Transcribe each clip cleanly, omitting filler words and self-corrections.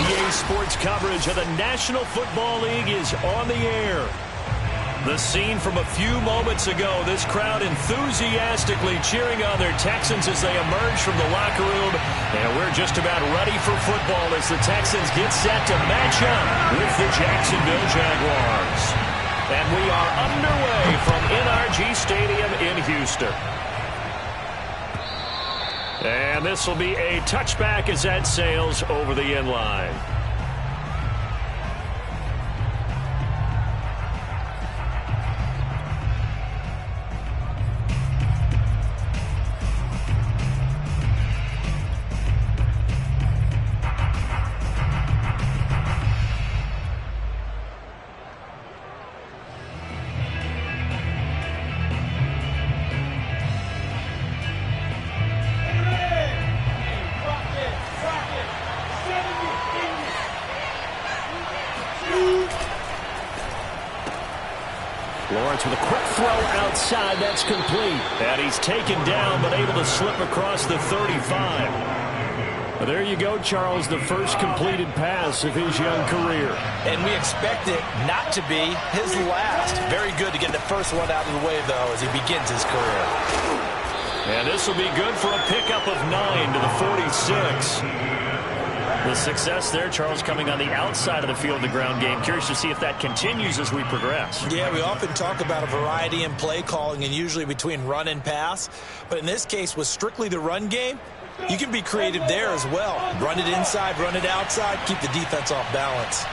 EA Sports coverage of the National Football League is on the air. The scene from a few moments ago, this crowd enthusiastically cheering on their Texans as they emerge from the locker room. And we're just about ready for football as the Texans get set to match up with the Jacksonville Jaguars. And we are underway from NRG Stadium in Houston. And this will be a touchback as that sails over the end line. Lawrence with a quick throw outside. That's complete. And he's taken down but able to slip across the 35. Well, there you go, Charles, the first completed pass of his young career. And we expect it not to be his last. Very good to get the first one out of the way, though, as he begins his career. And this will be good for a pickup of 9 to the 46. The success there, Charles, coming on the outside of the field, the ground game. Curious to see if that continues as we progress. Yeah, we often talk about a variety in play calling and usually between run and pass. But in this case, with strictly the run game, you can be creative there as well. Run it inside, run it outside, keep the defense off balance.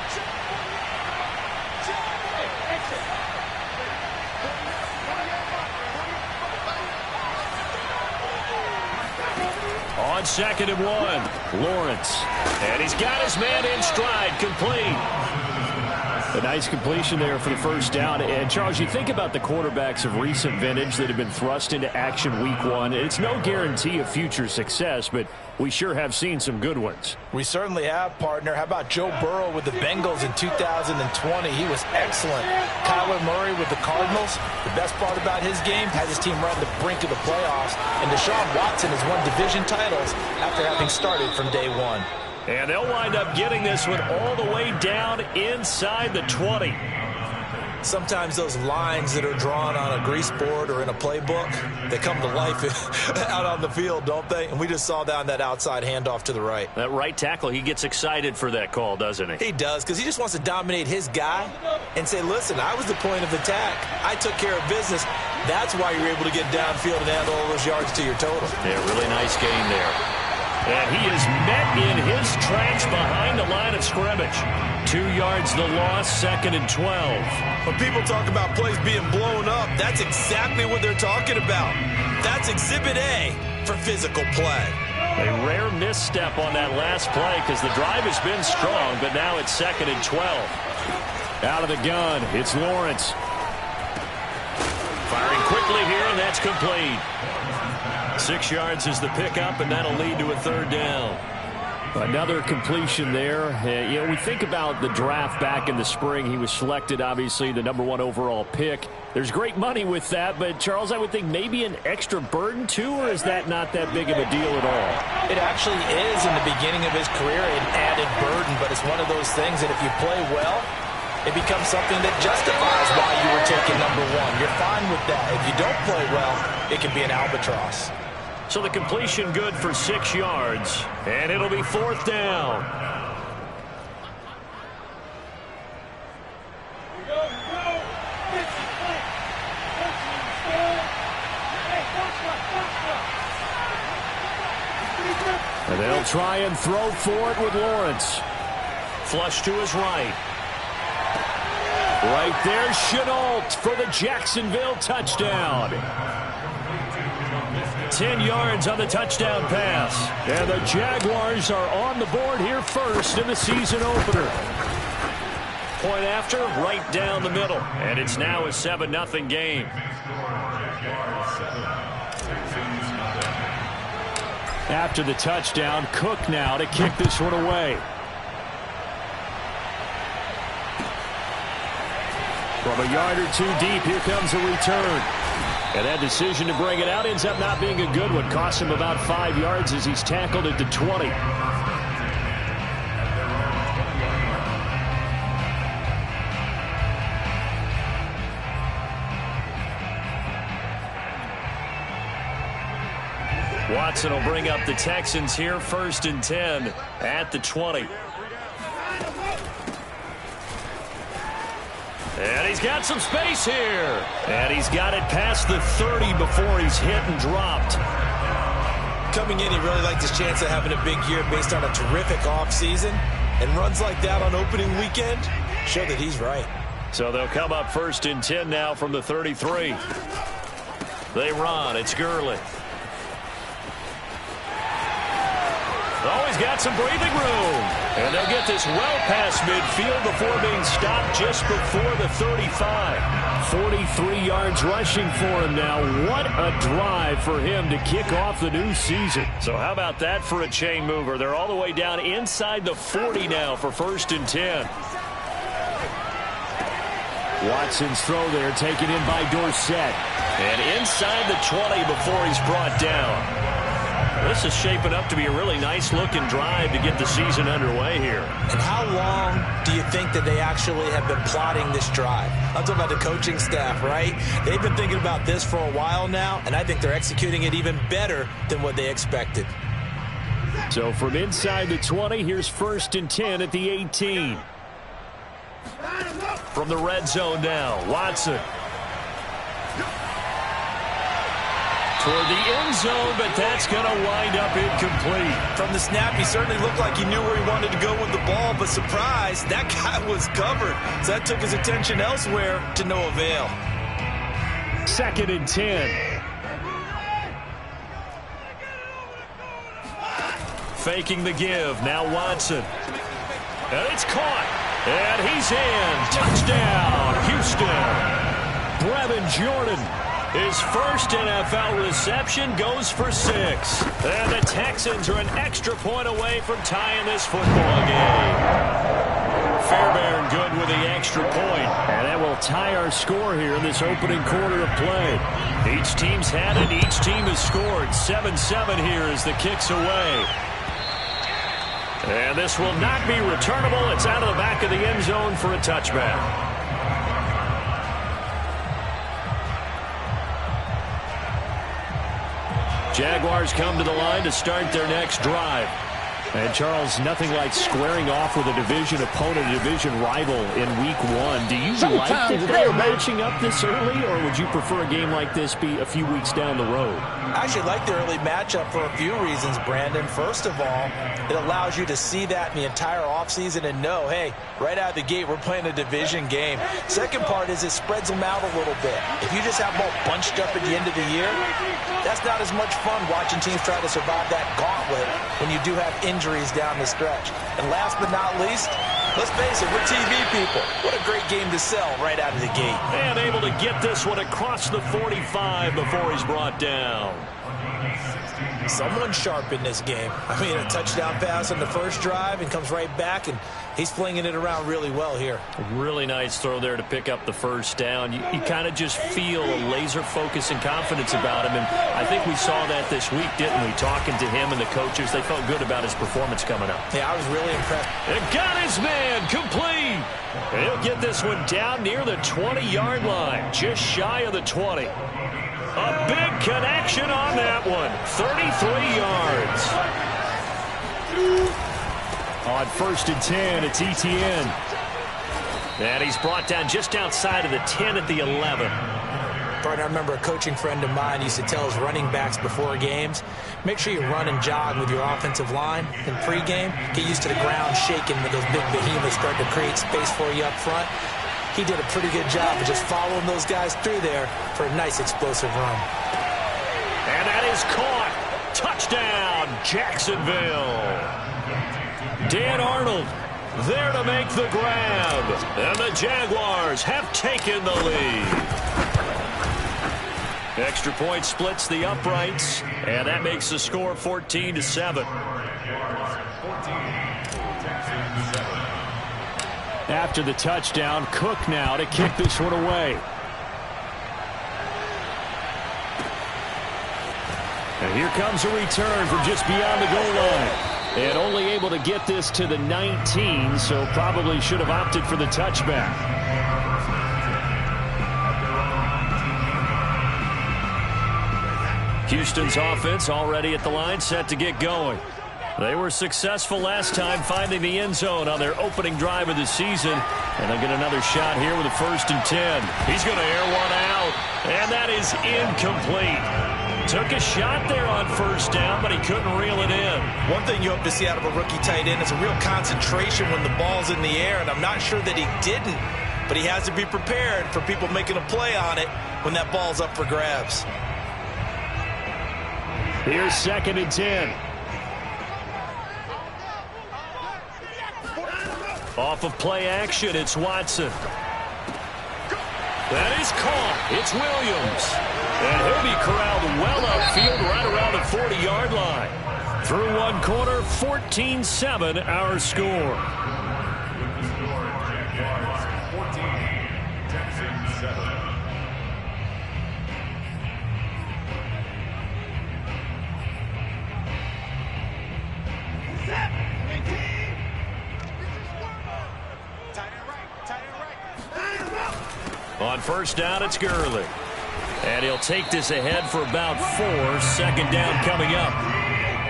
On 2nd and 1, Lawrence. And he's got his man in stride, complete. A nice completion there for the first down. And, Charles, you think about the quarterbacks of recent vintage that have been thrust into action week 1. It's no guarantee of future success, but we sure have seen some good ones. We certainly have, partner. How about Joe Burrow with the Bengals in 2020? He was excellent. Kyler Murray with the Cardinals. The best part about his game, has his team right at the brink of the playoffs. And Deshaun Watson has won division titles after having started from day one. And they'll wind up getting this one all the way down inside the 20. Sometimes those lines that are drawn on a grease board or in a playbook, they come to life out on the field, don't they? And we just saw down that outside handoff to the right. That right tackle, he gets excited for that call, doesn't he? He does, because he just wants to dominate his guy and say, listen, I was the point of attack. I took care of business. That's why you're able to get downfield and add all those yards to your total. Yeah, really nice game there. And he is met in his tracks behind the line of scrimmage. 2 yards the loss, 2nd and 12. When people talk about plays being blown up, that's exactly what they're talking about. That's Exhibit A for physical play. A rare misstep on that last play because the drive has been strong, but now it's 2nd and 12. Out of the gun, it's Lawrence. Firing quickly here, and that's complete. 6 yards is the pickup, and that'll lead to a 3rd down. Another completion there. You know, we think about the draft back in the spring. He was selected, obviously, the #1 overall pick. There's great money with that, but, Charles, I would think maybe an extra burden, too, or is that not that big of a deal at all? It actually is in the beginning of his career an added burden, but it's one of those things that if you play well, it becomes something that justifies why you were taken #1. You're fine with that. If you don't play well, it can be an albatross. So the completion good for 6 yards, and it'll be 4th down. And they'll try and throw for it with Lawrence. Flush to his right. Right there, Chenault for the Jacksonville touchdown. 10 yards on the touchdown pass. And the Jaguars are on the board here first in the season opener. Point after, right down the middle. And it's now a 7-0 game. After the touchdown, Cook now to kick this one away. From a yard or two deep, here comes a return. And that decision to bring it out ends up not being a good one. Costs him about 5 yards as he's tackled at the 20. Watson will bring up the Texans here, 1st and 10 at the 20. And he's got some space here. And he's got it past the 30 before he's hit and dropped. Coming in, he really liked his chance of having a big year based on a terrific offseason. And runs like that on opening weekend show that he's right. So they'll come up 1st and 10 now from the 33. They run. It's Gurley. Oh, he's got some breathing room. And they'll get this well past midfield before being stopped just before the 35. 43 yards rushing for him now. What a drive for him to kick off the new season. So how about that for a chain mover? They're all the way down inside the 40 now for 1st and 10. Watson's throw there taken in by Dorsett. And inside the 20 before he's brought down. This is shaping up to be a really nice-looking drive to get the season underway here. And how long do you think that they actually have been plotting this drive? I'm talking about the coaching staff, right? They've been thinking about this for a while now, and I think they're executing it even better than what they expected. So from inside the 20, here's 1st and 10 at the 18. From the red zone now, Watson. Toward the end zone, but that's going to wind up incomplete. From the snap, he certainly looked like he knew where he wanted to go with the ball, but surprise, that guy was covered. So that took his attention elsewhere to no avail. 2nd and 10. Faking the give, now Watson. And it's caught, and he's in. Touchdown, Houston. Brevin Jordan. His first NFL reception goes for 6. And the Texans are an extra point away from tying this football game. Fairbairn good with the extra point. And that will tie our score here in this opening quarter of play. Each team's had it. Each team has scored. 7-7 here as the kick's away. And this will not be returnable. It's out of the back of the end zone for a touchback. Jaguars come to the line to start their next drive. And, Charles, nothing like squaring off with a division opponent, a division rival in Week 1. Do you like that they're matching up this early, or would you prefer a game like this be a few weeks down the road? I actually like the early matchup for a few reasons, Brandon. First of all, it allows you to see that in the entire offseason and know, hey, right out of the gate, we're playing a division game. Second part is it spreads them out a little bit. If you just have them all bunched up at the end of the year, that's not as much fun watching teams try to survive that gauntlet when you do have injuries down the stretch. And last but not least, let's face it, we're TV people. What a great game to sell right out of the gate. And able to get this one across the 45 before he's brought down. Someone sharp in this game. I mean, a touchdown pass on the first drive and comes right back, and he's flinging it around really well here. Really nice throw there to pick up the first down. You kind of just feel a laser focus and confidence about him, and I think we saw that this week, didn't we? Talking to him and the coaches, they felt good about his performance coming up. Yeah, I was really impressed. And got his man complete. And he'll get this one down near the 20-yard line, just shy of the 20. A big connection on that one. 33 yards. On 1st and 10, it's Etienne. And he's brought down just outside of the 10 at the 11. Partner, I remember a coaching friend of mine used to tell his running backs before games, make sure you run and jog with your offensive line in pregame. Get used to the ground shaking when those big behemoths start to create space for you up front. He did a pretty good job of just following those guys through there for a nice explosive run. And that is caught. Touchdown, Jacksonville. Dan Arnold there to make the grab. And the Jaguars have taken the lead. Extra point splits the uprights, and that makes the score 14-7. After the touchdown, Cook now to kick this one away. And here comes a return from just beyond the goal line. And only able to get this to the 19, so probably should have opted for the touchback. Houston's offense already at the line, set to get going. They were successful last time finding the end zone on their opening drive of the season. And they'll get another shot here with a 1st and 10. He's going to air one out, and that is incomplete. Took a shot there on 1st down, but he couldn't reel it in. One thing you hope to see out of a rookie tight end is a real concentration when the ball's in the air, and I'm not sure that he didn't, but he has to be prepared for people making a play on it when that ball's up for grabs. Here's 2nd and 10. Off of play action, it's Watson. That is caught. It's Williams. And he'll be corralled well upfield right around the 40-yard line. Through one quarter, 14-7 our score. On 1st down, it's Gurley. And he'll take this ahead for about 4. 2nd down coming up.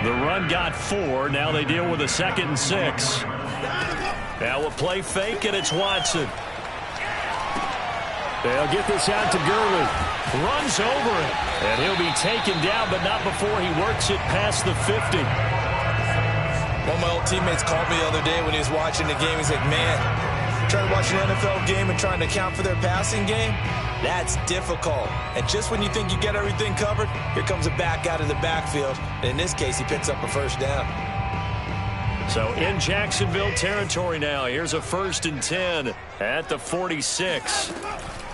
The run got 4. Now they deal with a 2nd and 6. Now a play fake, and it's Watson. They'll get this out to Gurley. Runs over it. And he'll be taken down, but not before he works it past the 50. One of my old teammates called me the other day when he was watching the game. He's like, man, trying to watch an NFL game and trying to account for their passing game, that's difficult. And just when you think you get everything covered, here comes a back out of the backfield. And in this case, he picks up a 1st down. So in Jacksonville territory now. Here's a 1st and 10 at the 46.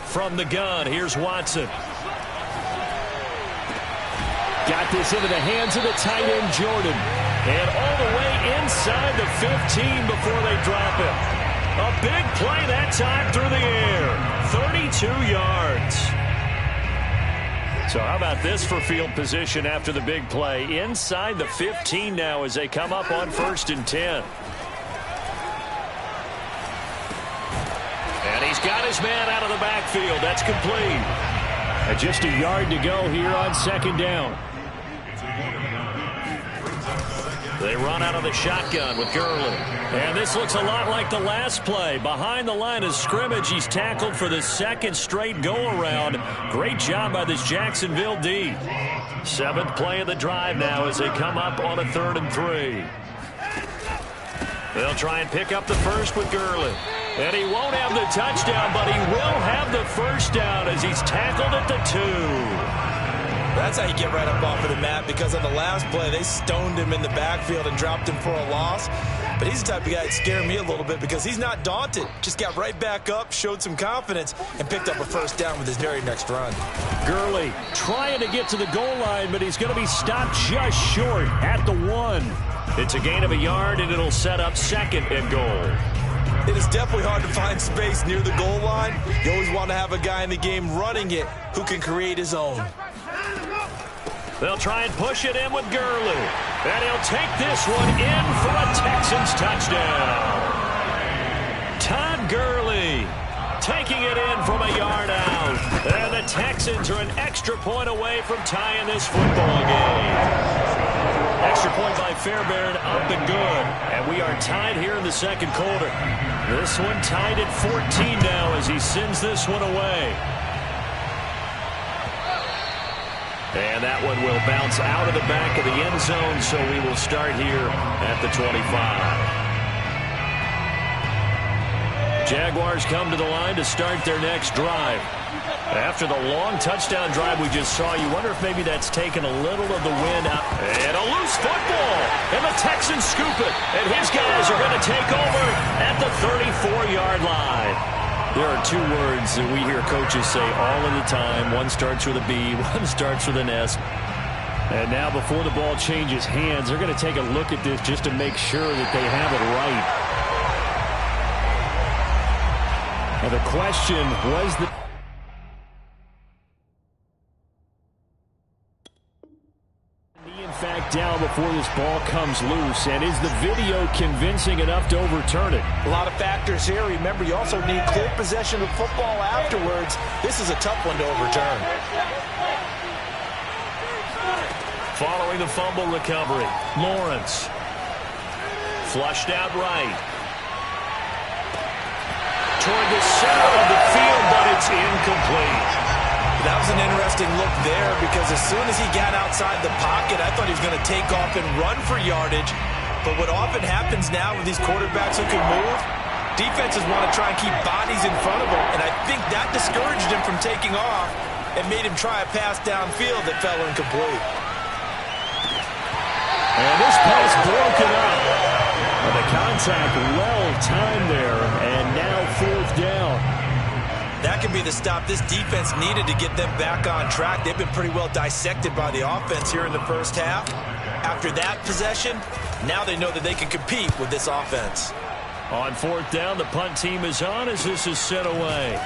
From the gun, here's Watson. Got this into the hands of the tight end, Jordan. And all the way inside the 15 before they drop him. A big play that time through the air. 32 yards. So how about this for field position after the big play? Inside the 15 now as they come up on 1st and 10. And he's got his man out of the backfield. That's complete. And just a yard to go here on 2nd down. They run out of the shotgun with Gurley. And this looks a lot like the last play. Behind the line of scrimmage, he's tackled for the 2nd straight go-around. Great job by this Jacksonville D. 7th play of the drive now as they come up on a 3rd and 3. They'll try and pick up the 1st with Gurley. And he won't have the touchdown, but he will have the 1st down as he's tackled at the 2. That's how you get right up off of the mat, because on the last play, they stoned him in the backfield and dropped him for a loss. But he's the type of guy that scared me a little bit because he's not daunted. Just got right back up, showed some confidence, and picked up a 1st down with his very next run. Gurley trying to get to the goal line, but he's going to be stopped just short at the 1. It's a gain of a yard, and it'll set up 2nd and goal. It is definitely hard to find space near the goal line. You always want to have a guy in the game running it who can create his own. They'll try and push it in with Gurley. And he'll take this one in for a Texans touchdown. Todd Gurley taking it in from a yard out. And the Texans are an extra point away from tying this football game. Extra point by Fairbairn, up and good. And we are tied here in the 2nd quarter. This one tied at 14 now as he sends this one away. And that one will bounce out of the back of the end zone, so we will start here at the 25. Jaguars come to the line to start their next drive. After the long touchdown drive we just saw, you wonder if maybe that's taken a little of the wind out. And a loose football. And the Texans scoop it. And his guys are going to take over at the 34-yard line. There are 2 words that we hear coaches say all of the time. One starts with a B, one starts with an S. And now before the ball changes hands, they're going to take a look at this just to make sure that they have it right. Now the question was the... down before this ball comes loose, and is the video convincing enough to overturn it? A lot of factors here. Remember, you also need clear possession of football afterwards. This is a tough one to overturn. Following the fumble recovery, Lawrence. Flushed out right. Toward the center of the field, but it's incomplete. That was an interesting look there because as soon as he got outside the pocket, I thought he was going to take off and run for yardage. But what often happens now with these quarterbacks who can move, defenses want to try and keep bodies in front of them, and I think that discouraged him from taking off and made him try a pass downfield that fell incomplete. And this pass broken up. Well, the contact well-timed there, and now 4th down. That could be the stop this defense needed to get them back on track. They've been pretty well dissected by the offense here in the first half. After that possession, now they know that they can compete with this offense. On 4th down, the punt team is on as this is sent away.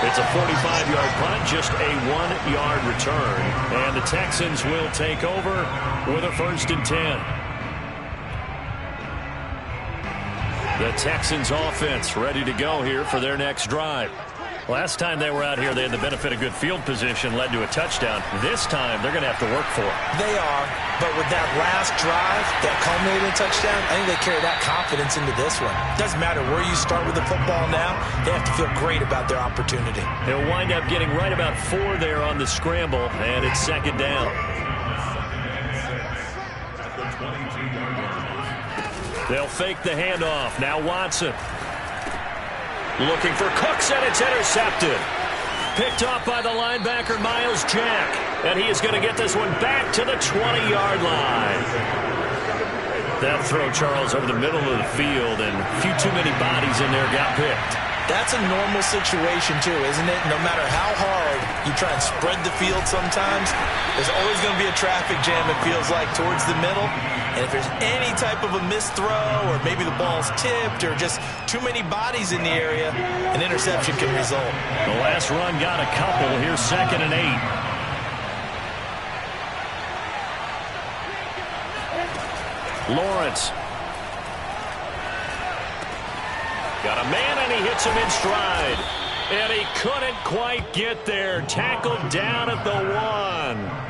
It's a 45-yard punt, just a 1-yard return. And the Texans will take over with a 1st and 10. The Texans offense ready to go here for their next drive. Last time they were out here, they had the benefit of good field position, led to a touchdown. This time, they're going to have to work for it. They are, but with that last drive that culminated in a touchdown, I think they carry that confidence into this one. Doesn't matter where you start with the football now, they have to feel great about their opportunity. He'll wind up getting right about 4 there on the scramble, and it's 2nd down. They'll fake the handoff. Now Watson. Looking for Cooks, and it's intercepted. Picked off by the linebacker, Miles Jack. And he is going to get this one back to the 20-yard line. That throw, Charles, over the middle of the field, and a few too many bodies in there got picked. That's a normal situation, too, isn't it? No matter how hard you try and spread the field sometimes, there's always going to be a traffic jam, it feels like, towards the middle. And if there's any type of a missed throw or maybe the ball's tipped or just too many bodies in the area, an interception can result. The last run got a couple. Here's 2nd and 8. Lawrence. Got a man, and he hits him in stride. And he couldn't quite get there. Tackled down at the 1.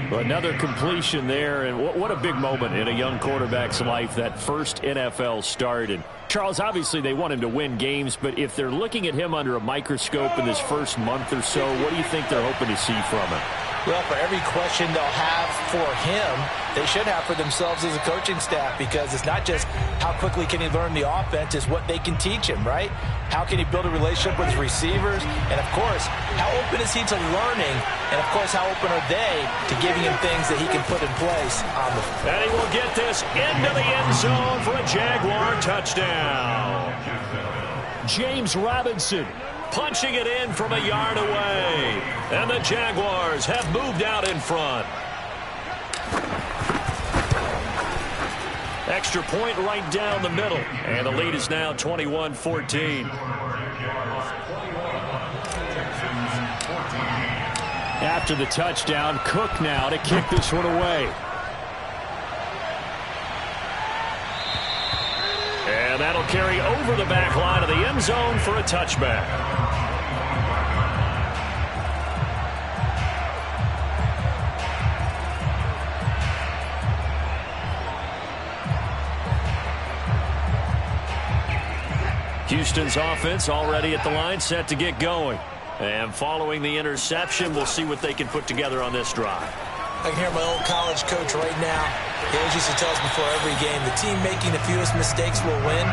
Another completion there, and what a big moment in a young quarterback's life, that first NFL start. And Charles, obviously they want him to win games, but if they're looking at him under a microscope in this first month or so, what do you think they're hoping to see from him? Well, for every question they'll have for him, they should have for themselves as a coaching staff, because it's not just how quickly can he learn the offense, it's what they can teach him, right? How can he build a relationship with his receivers? And, of course, how open is he to learning? And, of course, how open are they to giving him things that he can put in place on the field? And he will get this into the end zone for a Jaguar touchdown. James Robinson punching it in from a yard away. And the Jaguars have moved out in front. Extra point right down the middle. And the lead is now 21-14. After the touchdown, Cook now to kick this one away. And that'll carry over the back line of the end zone for a touchback. Houston's offense already at the line, set to get going. And following the interception, we'll see what they can put together on this drive. I can hear my old college coach right now. He always used to tell us before every game, the team making the fewest mistakes will win.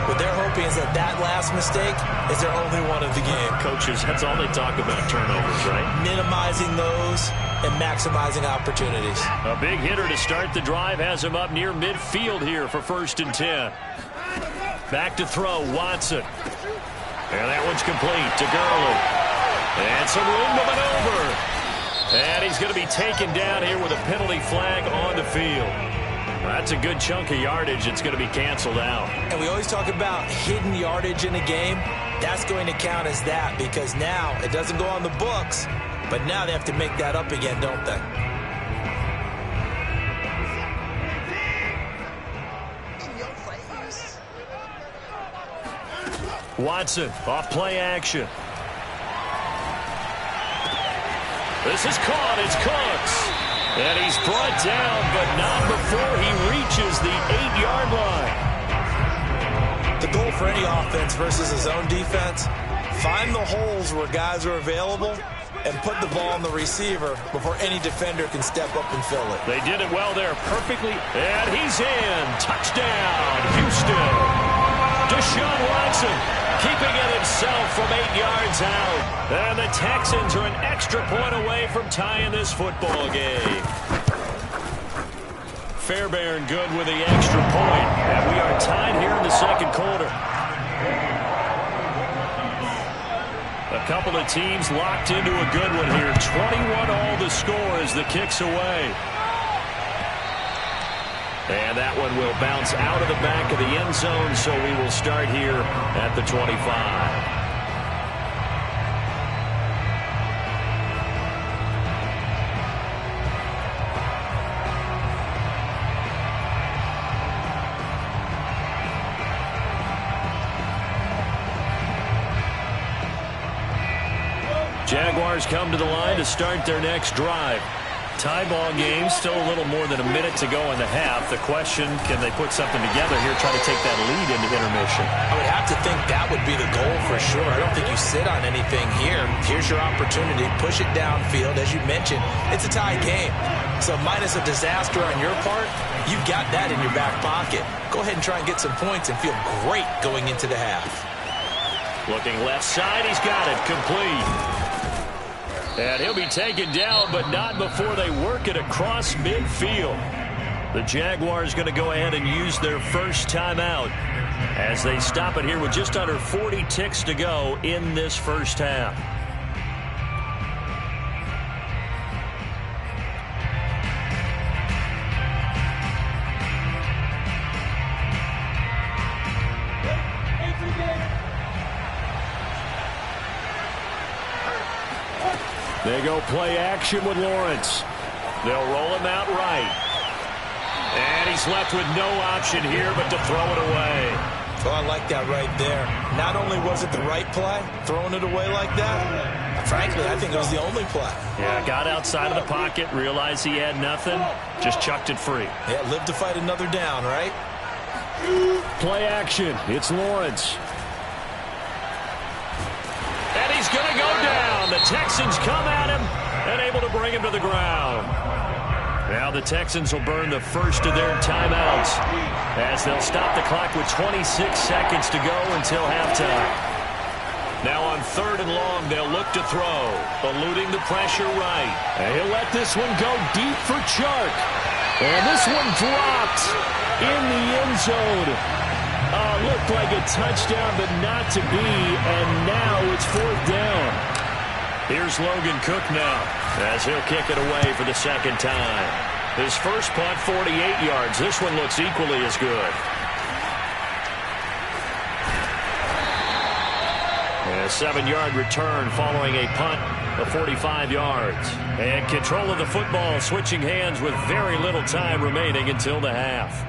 What they're hoping is that that last mistake is their only one of the game. Coaches, that's all they talk about, turnovers, right? Minimizing those and maximizing opportunities. A big hitter to start the drive has him up near midfield here for 1st and 10. Back to throw, Watson. And that one's complete to Gurley. And some room to maneuver. And he's going to be taken down here with a penalty flag on the field. That's a good chunk of yardage. It's going to be canceled out. And we always talk about hidden yardage in a game. That's going to count as that, because now it doesn't go on the books, but now they have to make that up again, don't they? Watson off play action. This is caught. It's Cooks. And he's brought down, but not before he reaches the 8-yard line. The goal for any offense versus a zone defense, find the holes where guys are available and put the ball on the receiver before any defender can step up and fill it. They did it well there, perfectly. And he's in. Touchdown, Houston. Deshaun Watson keeping it himself from 8 yards out. And the Texans are an extra point away from tying this football game. Fairbairn good with the extra point. And we are tied here in the second quarter. A couple of teams locked into a good one here. 21 all the score as the kick's away. And that one will bounce out of the back of the end zone, so we will start here at the 25. Jaguars come to the line to start their next drive. Tie ball game, still a little more than a minute to go in the half. The question, can they put something together here, try to take that lead into intermission? I would have to think that would be the goal for sure. I don't think you sit on anything here. Here's your opportunity. Push it downfield. As you mentioned, it's a tie game. So minus a disaster on your part, you've got that in your back pocket. Go ahead and try and get some points and feel great going into the half. Looking left side, he's got it, complete. And he'll be taken down, but not before they work it across midfield. The Jaguars going to go ahead and use their first timeout as they stop it here with just under 40 ticks to go in this first half. They go play action with Lawrence. They'll roll him out right. And he's left with no option here but to throw it away. Well, I like that right there. Not only was it the right play, throwing it away like that, frankly, I think it was the only play. Yeah, got outside of the pocket, realized he had nothing, just chucked it free. Yeah, live to fight another down, right? Play action. It's Lawrence. And he's going to go down. The Texans come at him and able to bring him to the ground. Now the Texans will burn the first of their timeouts as they'll stop the clock with 26 seconds to go until halftime. Now on 3rd and long, they'll look to throw, eluding the pressure right. And he'll let this one go deep for Chark. And this one dropped in the end zone. Looked like a touchdown, but not to be, and now it's 4th down. Here's Logan Cook now as he'll kick it away for the second time. His first punt, 48 yards. This one looks equally as good. A 7-yard return following a punt of 45 yards. And control of the football switching hands with very little time remaining until the half.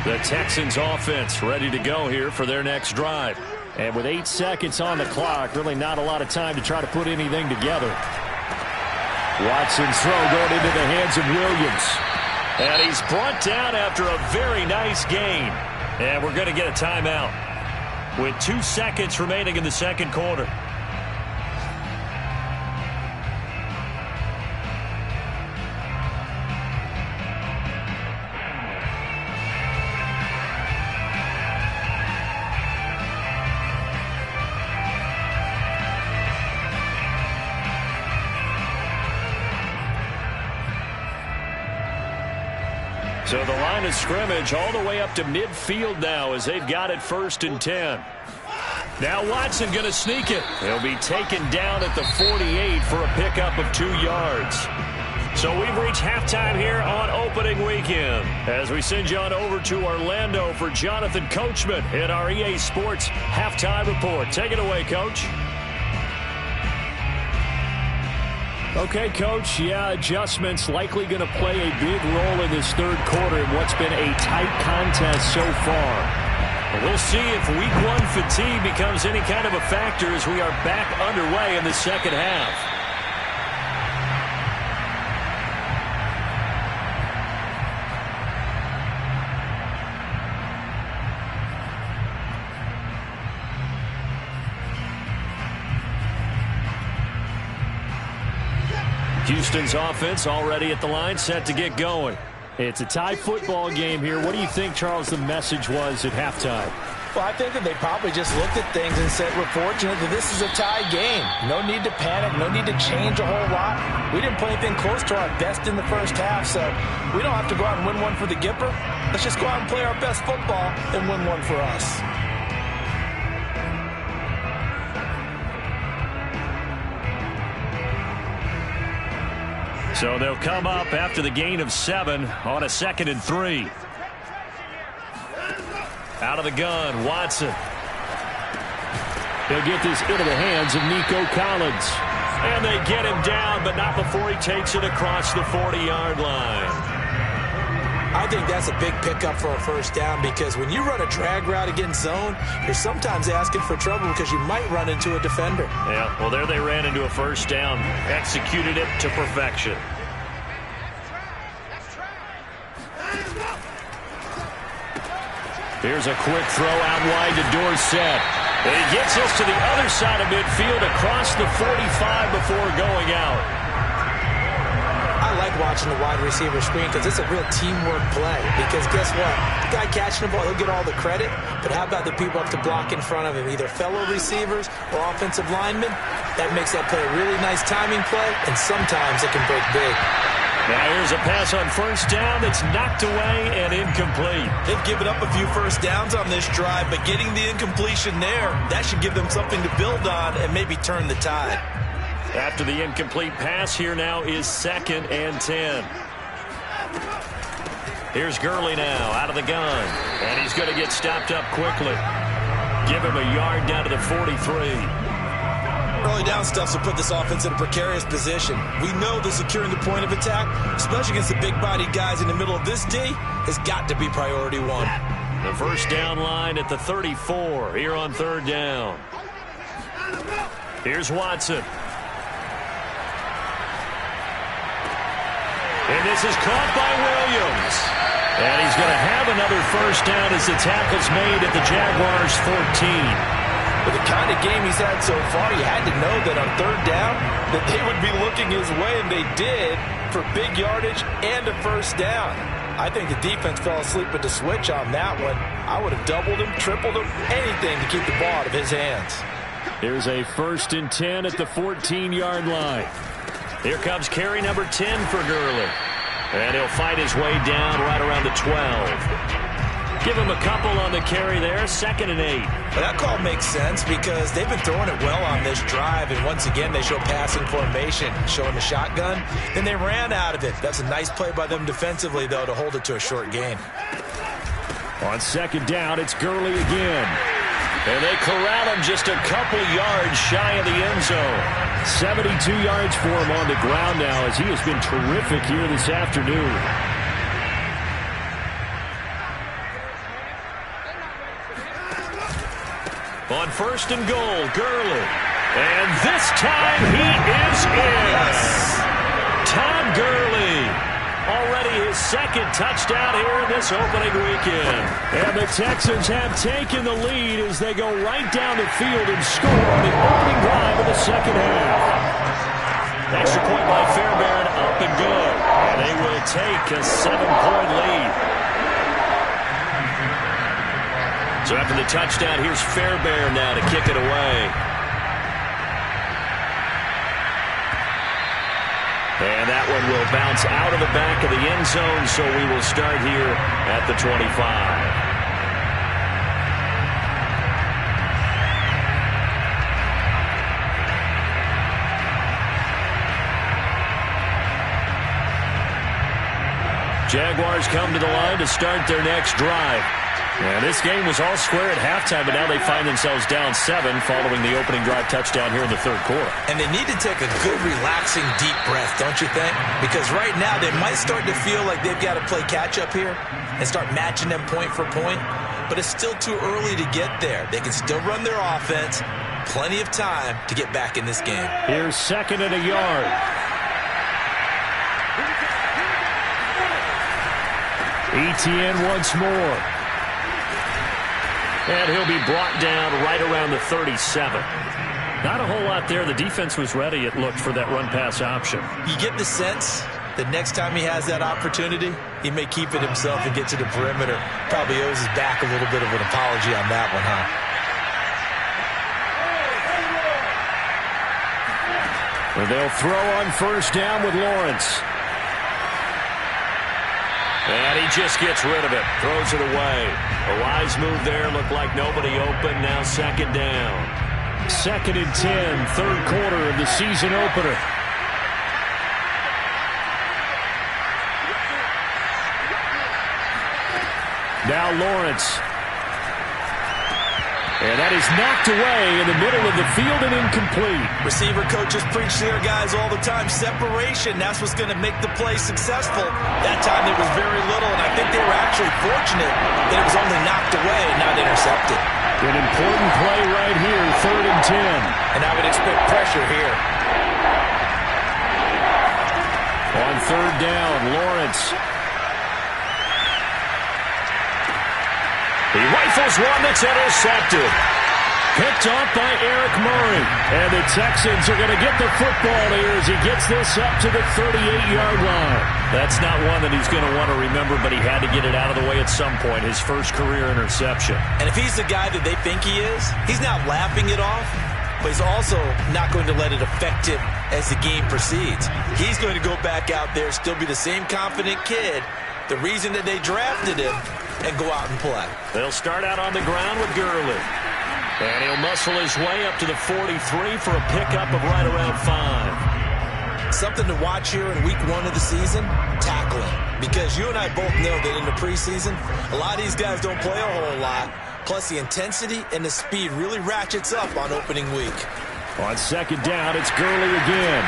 The Texans offense ready to go here for their next drive. And with 8 seconds on the clock, really not a lot of time to try to put anything together. Watson's throw going into the hands of Williams. And he's brought down after a very nice gain. And we're going to get a timeout with 2 seconds remaining in the second quarter. So the line of scrimmage all the way up to midfield now as they've got it 1st and 10. Now Watson going to sneak it. He'll be taken down at the 48 for a pickup of 2 yards. So we've reached halftime here on opening weekend as we send you on over to Orlando for Jonathan Coachman in our EA Sports Halftime Report. Take it away, Coach. Okay, Coach, yeah, adjustments likely going to play a big role in this third quarter in what's been a tight contest so far. But we'll see if week one fatigue becomes any kind of a factor as we are back underway in the second half. Houston's offense already at the line, set to get going. It's a tie football game here. What do you think, Charles, the message was at halftime? Well, I think that they probably just looked at things and said, we're fortunate that this is a tie game. No need to panic, no need to change a whole lot. We didn't play anything close to our best in the first half, so we don't have to go out and win one for the Gipper. Let's just go out and play our best football and win one for us. So they'll come up after the gain of 7 on a 2nd and 3. Out of the gun, Watson. He'll get this into the hands of Nico Collins. And they get him down, but not before he takes it across the 40-yard line. I think that's a big pickup for a first down because when you run a drag route against zone, you're sometimes asking for trouble because you might run into a defender. Yeah, well, there they ran into a first down. Executed it to perfection. Here's a quick throw out wide to Dorsett. And he gets us to the other side of midfield across the 45 before going out. I like watching the wide receiver screen because it's a real teamwork play. Because guess what? The guy catching the ball, he'll get all the credit. But how about the people up to block in front of him? Either fellow receivers or offensive linemen. That makes that play a really nice timing play. And sometimes it can break big. Now here's a pass on first down that's knocked away and incomplete. They've given up a few first downs on this drive, but getting the incompletion there, that should give them something to build on and maybe turn the tide. After the incomplete pass, here now is 2nd and 10. Here's Gurley now out of the gun, and he's going to get stopped up quickly. Give him a yard down to the 43. Early down stuff will put this offense in a precarious position. We know that securing the point of attack, especially against the big-bodied guys in the middle of this D, has got to be priority one. The first down line at the 34 here on 3rd down. Here's Watson. And this is caught by Williams. And he's going to have another first down as the tackle's made at the Jaguars' 14. With the kind of game he's had so far, you had to know that on 3rd down that they would be looking his way, and they did, for big yardage and a first down. I think the defense fell asleep at the switch on that one. I would have doubled him, tripled him, anything to keep the ball out of his hands. Here's a 1st and 10 at the 14-yard line. Here comes carry number 10 for Gurley. And he'll fight his way down right around the 12. Give him a couple on the carry there, 2nd and 8. Well, that call makes sense because they've been throwing it well on this drive, and once again they show passing formation, showing the shotgun. Then they ran out of it. That's a nice play by them defensively, though, to hold it to a short gain. On 2nd down, it's Gurley again. And they corral him just a couple yards shy of the end zone. 72 yards for him on the ground now as he has been terrific here this afternoon. On 1st and goal, Gurley. And this time he is in. Yes. Todd Gurley. Already his 2nd touchdown here in this opening weekend. And the Texans have taken the lead as they go right down the field and score on the opening drive of the second half. Extra point by Fairbairn, up and good. And they will take a 7-point lead. So after the touchdown, here's Fairbairn now to kick it away. And that one will bounce out of the back of the end zone, so we will start here at the 25. Jaguars come to the line to start their next drive. And this game was all square at halftime, but now they find themselves down 7 following the opening drive touchdown here in the third quarter. And they need to take a good, relaxing, deep breath, don't you think? Because right now they might start to feel like they've got to play catch-up here and start matching them point for point. But it's still too early to get there. They can still run their offense. Plenty of time to get back in this game. Here's 2nd and a yard. ETN once more. And he'll be brought down right around the 37. Not a whole lot there. The defense was ready, it looked, for that run-pass option. You get the sense that next time he has that opportunity, he may keep it himself and get to the perimeter. Probably owes his back a little bit of an apology on that one, huh? And they'll throw on first down with Lawrence. And he just gets rid of it. Throws it away. A wise move there. Looked like nobody open. Now 2nd down. 2nd and 10. Third quarter of the season opener. Now Lawrence. And that is knocked away in the middle of the field and incomplete. Receiver coaches preach to their guys all the time. Separation, that's what's going to make the play successful. That time it was very little, and I think they were actually fortunate that it was only knocked away and not intercepted. An important play right here, 3rd and 10. And I would expect pressure here. On 3rd down, Lawrence. He rifles one that's intercepted. Picked off by Eric Murray. And the Texans are going to get the football here as he gets this up to the 38-yard line. That's not one that he's going to want to remember, but he had to get it out of the way at some point. His first career interception. And if he's the guy that they think he is, he's not laughing it off, but he's also not going to let it affect him as the game proceeds. He's going to go back out there, still be the same confident kid, the reason that they drafted him, and go out and play. They'll start out on the ground with Gurley. And he'll muscle his way up to the 43 for a pickup of right around 5. Something to watch here in week 1 of the season, tackling. Because you and I both know that in the preseason, a lot of these guys don't play a whole lot. Plus the intensity and the speed really ratchets up on opening week. On 2nd down, it's Gurley again.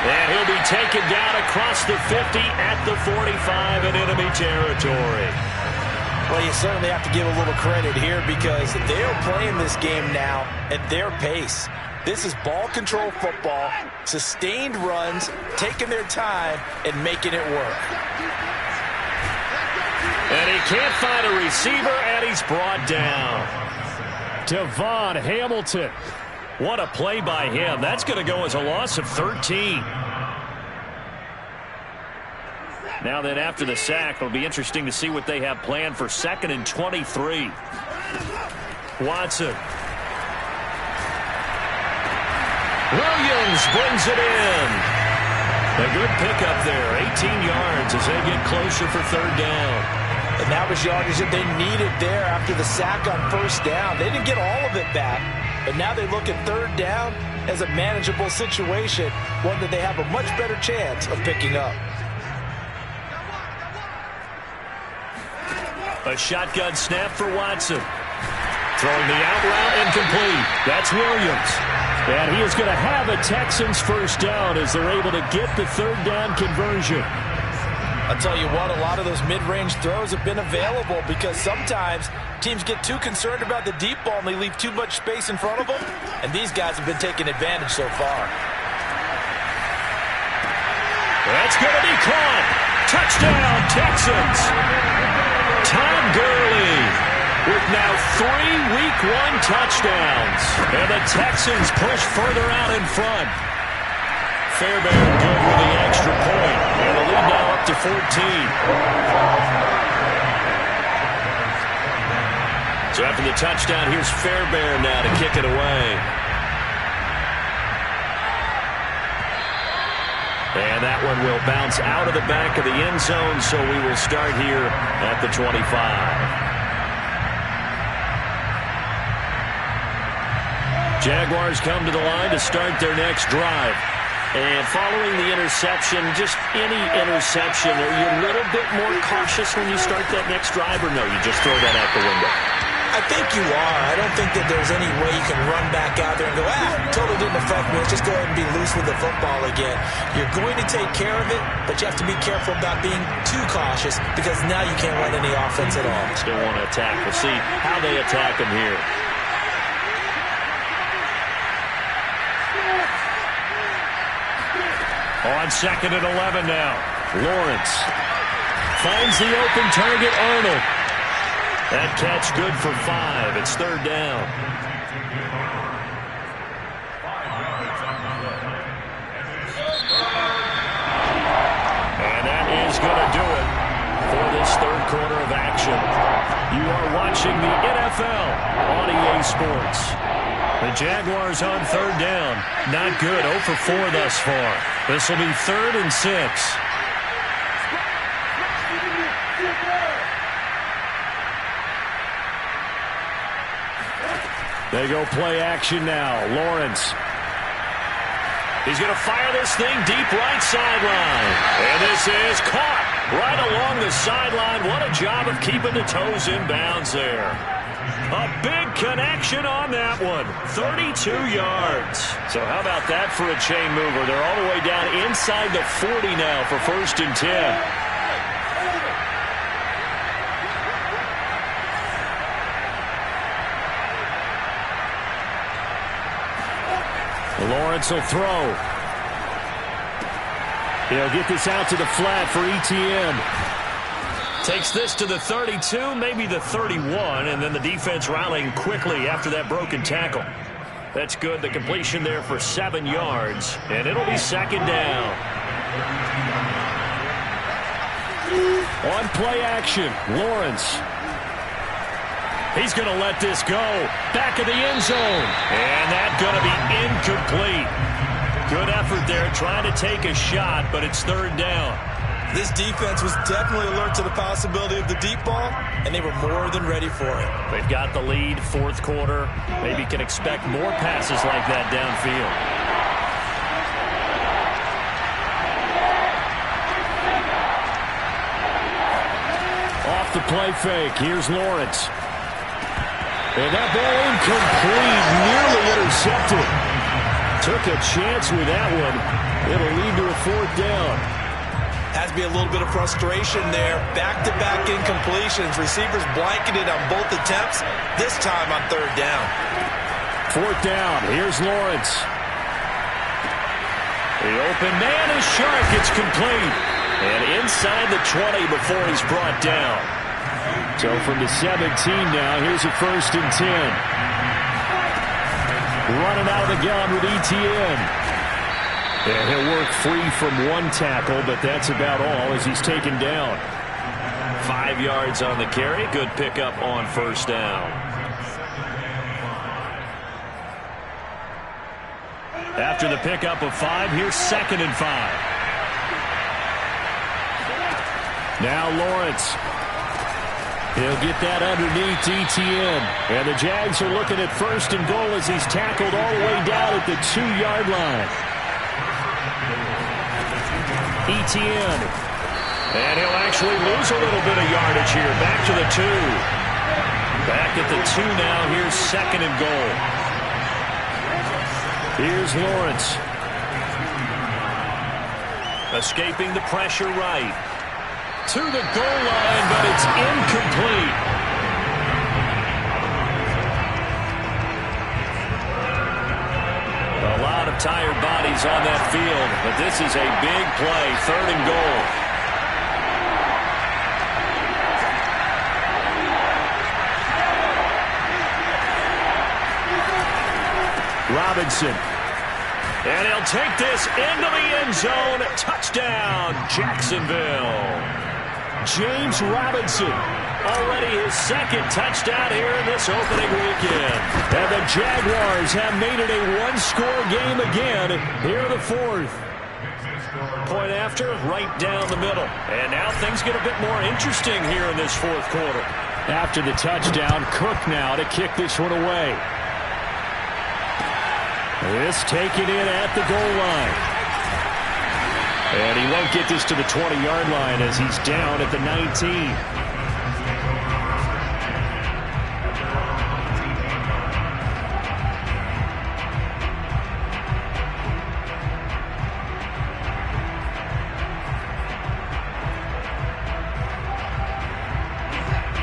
And he'll be taken down across the 50 at the 45 in enemy territory. Well, you certainly have to give a little credit here because they're playing this game now at their pace. This is ball control football, sustained runs, taking their time, and making it work. And he can't find a receiver, and he's brought down. Devon Hamilton. What a play by him. That's going to go as a loss of 13. Now then, after the sack, it'll be interesting to see what they have planned for 2nd and 23. Watson. Williams brings it in. A good pickup there, 18 yards as they get closer for 3rd down. And that was yardage that they needed there after the sack on 1st down. They didn't get all of it back, but now they look at 3rd down as a manageable situation, one that they have a much better chance of picking up. A shotgun snap for Watson. Throwing the out route incomplete. That's Williams. And he is going to have a Texans first down as they're able to get the 3rd down conversion. I'll tell you what, a lot of those mid-range throws have been available because sometimes teams get too concerned about the deep ball and they leave too much space in front of them. And these guys have been taking advantage so far. That's going to be caught. Touchdown, Texans. Tom Gurley with now 3 Week 1 touchdowns. And the Texans push further out in front. Fairbairn good with the extra point. And the lead now up to 14. So after the touchdown, here's Fairbairn now to kick it away. And that one will bounce out of the back of the end zone, so we will start here at the 25. Jaguars come to the line to start their next drive. And following the interception, just any interception, are you a little bit more cautious when you start that next drive, or no, you just throw that out the window? I think you are. I don't think that there's any way you can run back out there and go, totally didn't affect me. Let's just go ahead and be loose with the football again. You're going to take care of it, but you have to be careful about being too cautious because now you can't run any offense at all. Still want to attack. We'll see how they attack him here. On 2nd and 11 now. Lawrence finds the open target, Arnold. That catch good for 5. It's 3rd down. And that is going to do it for this 3rd quarter of action. You are watching the NFL on EA Sports. The Jaguars on 3rd down. Not good. 0 for 4 thus far. This will be 3rd and 6. They go play action now. Lawrence. He's going to fire this thing deep right sideline. And this is caught right along the sideline. What a job of keeping the toes in bounds there. A big connection on that one. 32 yards. So how about that for a chain mover? They're all the way down inside the 40 now for 1st and 10. Lawrence will throw. He'll get this out to the flat for ETN. Takes this to the 32, maybe the 31, and then the defense rallying quickly after that broken tackle. That's good. The completion there for 7 yards, and it'll be 2nd down. On play action, Lawrence. He's going to let this go. Back of the end zone. And that's going to be incomplete. Good effort there trying to take a shot, but it's 3rd down. This defense was definitely alert to the possibility of the deep ball, and they were more than ready for it. They've got the lead, 4th quarter. Maybe can expect more passes like that downfield. Off the play fake. Here's Lawrence. And that ball incomplete, nearly intercepted. Took a chance with that one. It'll lead to a 4th down. Has to be a little bit of frustration there. Back-to-back incompletions. Receivers blanketed on both attempts, this time on 3rd down. 4th down. Here's Lawrence. The open man is sharp. It's complete. And inside the 20 before he's brought down. So from the 17 now, here's a 1st and 10. Running out of the gun with ETN. And he'll work free from 1 tackle, but that's about all as he's taken down. 5 yards on the carry. Good pickup on 1st down. After the pickup of 5, here's 2nd and 5. Now Lawrence. He'll get that underneath ETN. And the Jags are looking at 1st and goal as he's tackled all the way down at the 2-yard line. ETN. And he'll actually lose a little bit of yardage here. Back to the 2. Back at the 2 now. Here's 2nd and goal. Here's Lawrence. Escaping the pressure right. To the goal line, but it's incomplete. A lot of tired bodies on that field, but this is a big play, 3rd and goal. Robinson. And he'll take this into the end zone. Touchdown, Jacksonville. James Robinson, already his 2nd touchdown here in this opening weekend. And the Jaguars have made it a 1-score game again here in the 4th. Point after, right down the middle. And now things get a bit more interesting here in this 4th quarter. After the touchdown, Cook now to kick this one away. This taken in at the goal line. And he won't get this to the 20-yard line as he's down at the 19.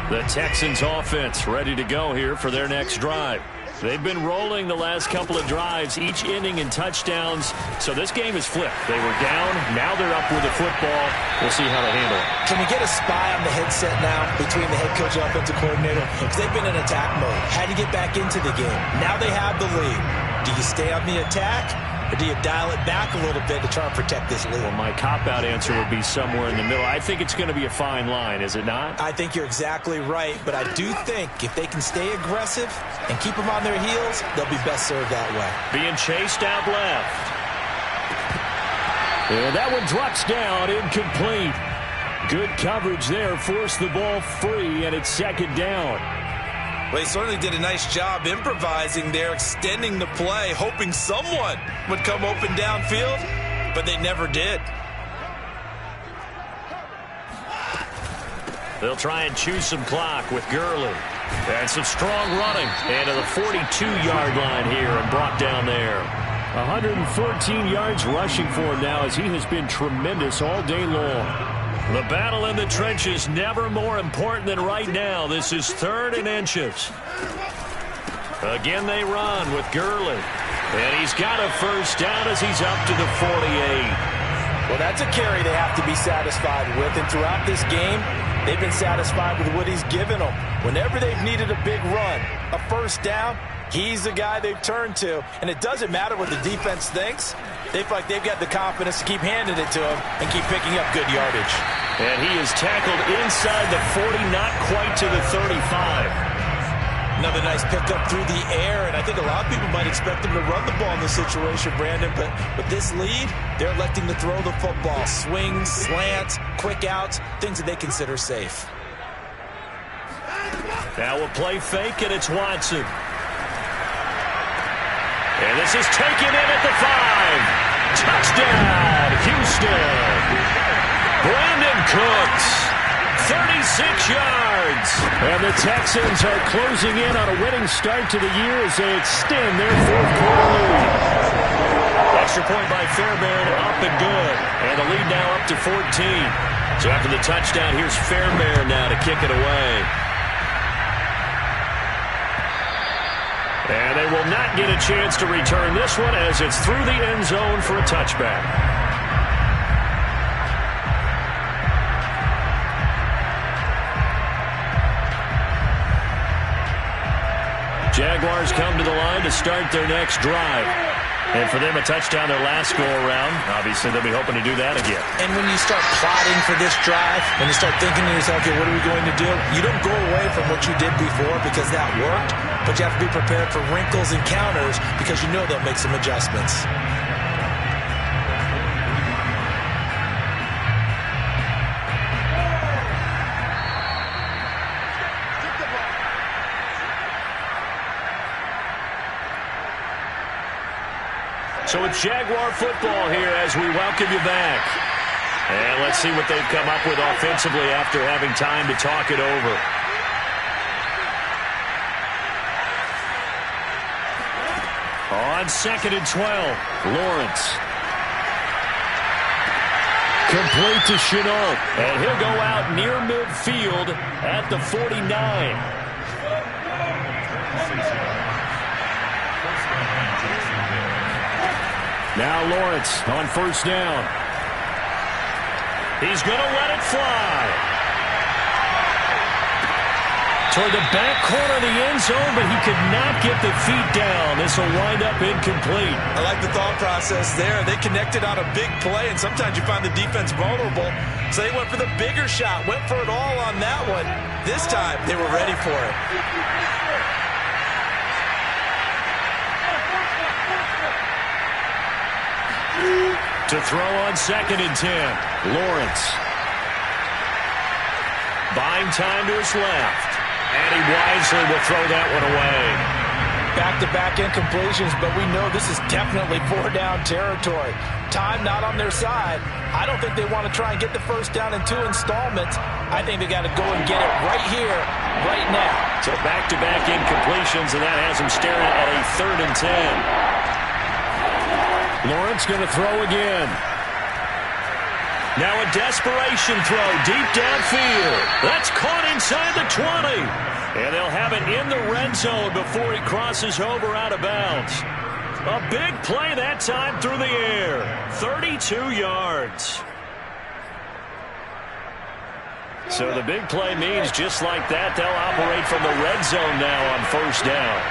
The Texans offense ready to go here for their next drive. They've been rolling the last couple of drives, each inning in touchdowns. So this game is flipped. They were down. Now they're up with the football. We'll see how they handle it. Can we get a spy on the headset now between the head coach and offensive coordinator? Because they've been in attack mode. Had to get back into the game. Now they have the lead. Do you stay on the attack? Or do you dial it back a little bit to try and protect this lead? Well, my cop-out answer would be somewhere in the middle. I think it's going to be a fine line, is it not? I think you're exactly right, but I do think if they can stay aggressive and keep them on their heels, they'll be best served that way. Being chased out left. And that one drops down, incomplete. Good coverage there, forced the ball free, and it's second down. Well, he certainly did a nice job improvising there, extending the play, hoping someone would come open downfield, but they never did. They'll try and choose some clock with Gurley. And some strong running. And to the 42-yard line here and brought down there. 114 yards rushing for him now as he has been tremendous all day long. The battle in the trenches never more important than right now. This is 3rd and inches. Again they run with Gurley. And he's got a first down as he's up to the 48. Well, that's a carry they have to be satisfied with. And throughout this game, they've been satisfied with what he's given them. Whenever they've needed a big run, a first down, he's the guy they've turned to. And it doesn't matter what the defense thinks. They feel like they've got the confidence to keep handing it to him and keep picking up good yardage. And he is tackled inside the 40, not quite to the 35. Another nice pickup through the air, and I think a lot of people might expect them to run the ball in this situation, Brandon, but with this lead, they're electing to throw the football. Swings, slants, quick outs, things that they consider safe. Now a play fake, and it's Watson. And this is taken in at the 5. Touchdown, Houston. Brandon Cooks, 36 yards. And the Texans are closing in on a winning start to the year as they extend their 4th quarter lead. Extra point by Fairbairn, up and good. And the lead now up to 14. So after the touchdown, here's Fairbairn now to kick it away. And they will not get a chance to return this one as it's through the end zone for a touchback. Jaguars come to the line to start their next drive. And for them, a touchdown their last go-around. Obviously, they'll be hoping to do that again. And when you start plotting for this drive, when you start thinking to yourself, okay, what are we going to do? You don't go away from what you did before because that worked, but you have to be prepared for wrinkles and counters because you know they'll make some adjustments. So it's Jaguar football here as we welcome you back. And let's see what they've come up with offensively after having time to talk it over. On 2nd and 12, Lawrence. Complete to Chenault. And he'll go out near midfield at the 49. Now Lawrence on first down. He's going to let it fly. Toward the back corner of the end zone, but he could not get the feet down. This will wind up incomplete. I like the thought process there. They connected on a big play, and sometimes you find the defense vulnerable. So they went for the bigger shot, went for it all on that one. This time, they were ready for it. To throw on 2nd and 10, Lawrence. Buying time to his left. And he wisely will throw that one away. back-to-back incompletions, but we know this is definitely four-down territory. Time not on their side. I don't think they want to try and get the first down in 2 installments. I think they got to go and get it right here, right now. So back-to-back incompletions, and that has them staring at a 3rd and 10. Lawrence going to throw again. Now a desperation throw deep downfield. That's caught inside the 20. And they'll have it in the red zone before he crosses over out of bounds. A big play that time through the air. 32 yards. So the big play means just like that, they'll operate from the red zone now on 1st down.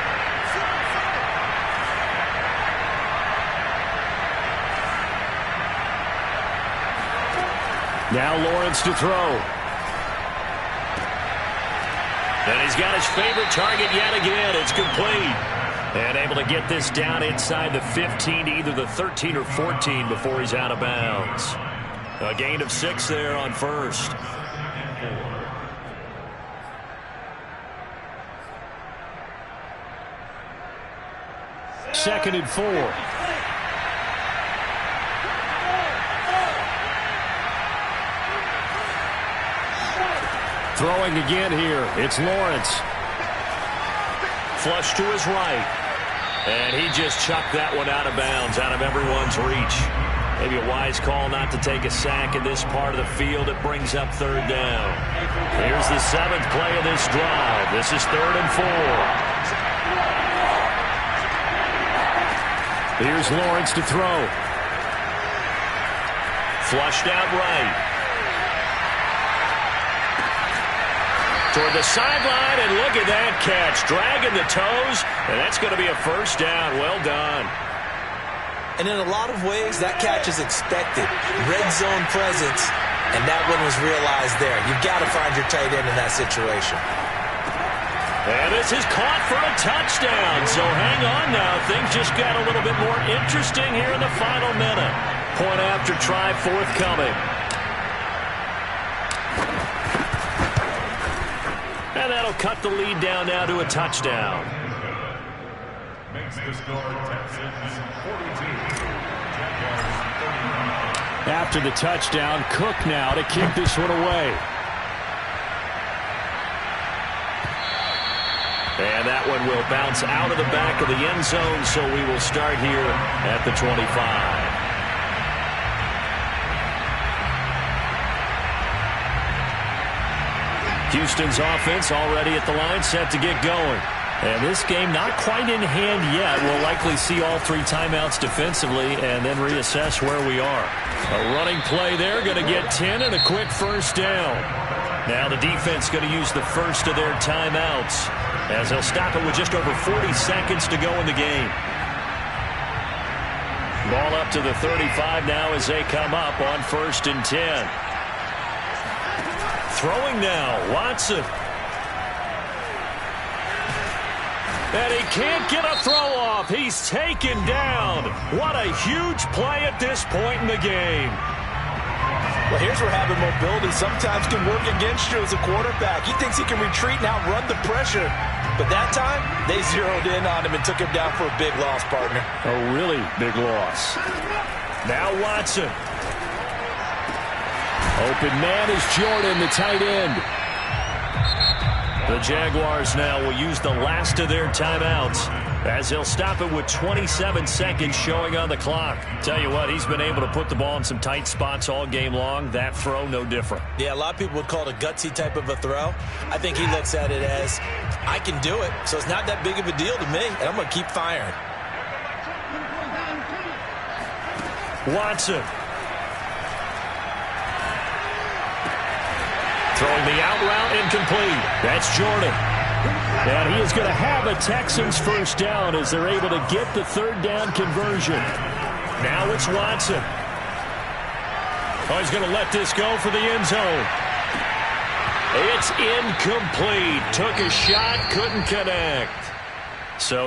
Now Lawrence to throw. And he's got his favorite target yet again. It's complete. And able to get this down inside the 15, either the 13 or 14 before he's out of bounds. A gain of 6 there on 1st. Second and 4. Throwing again here. It's Lawrence. Flush to his right. And he just chucked that one out of bounds, out of everyone's reach. Maybe a wise call not to take a sack in this part of the field. It brings up 3rd down. Here's the 7th play of this drive. This is 3rd and 4. Here's Lawrence to throw. Flushed out right. Toward the sideline, and look at that catch. Dragging the toes, and that's going to be a 1st down. Well done. And in a lot of ways, that catch is expected. Red zone presence, and that one was realized there. You've got to find your tight end in that situation. And this is caught for a touchdown. So hang on now. Things just got a little bit more interesting here in the final minute. Point after try forthcoming. And that'll cut the lead down now to a touchdown. Makes the score Texans 42. After the touchdown, Cook now to kick this one away. And that one will bounce out of the back of the end zone, so we will start here at the 25. Houston's offense already at the line, set to get going. And this game not quite in hand yet. We'll likely see all 3 timeouts defensively and then reassess where we are. A running play there, going to get 10 and a quick 1st down. Now the defense going to use the first of their timeouts as they'll stop it with just over 40 seconds to go in the game. Ball up to the 35 now as they come up on 1st and 10. Throwing now, Watson. And he can't get a throw off. He's taken down. What a huge play at this point in the game. Well, here's where having mobility sometimes can work against you as a quarterback. He thinks he can retreat and outrun the pressure. But that time, they zeroed in on him and took him down for a big loss, partner. A really big loss. Now Watson. Open man is Jordan, the tight end. The Jaguars now will use the last of their timeouts as they'll stop it with 27 seconds showing on the clock. Tell you what, he's been able to put the ball in some tight spots all game long. That throw, no different. Yeah, a lot of people would call it a gutsy type of a throw. I think he looks at it as, I can do it, so it's not that big of a deal to me, and I'm going to keep firing. Watson. Throwing the out route, incomplete. That's Jordan. And he is going to have a Texans 1st down as they're able to get the 3rd down conversion. Now it's Watson. Oh, he's going to let this go for the end zone. It's incomplete. Took a shot, couldn't connect. So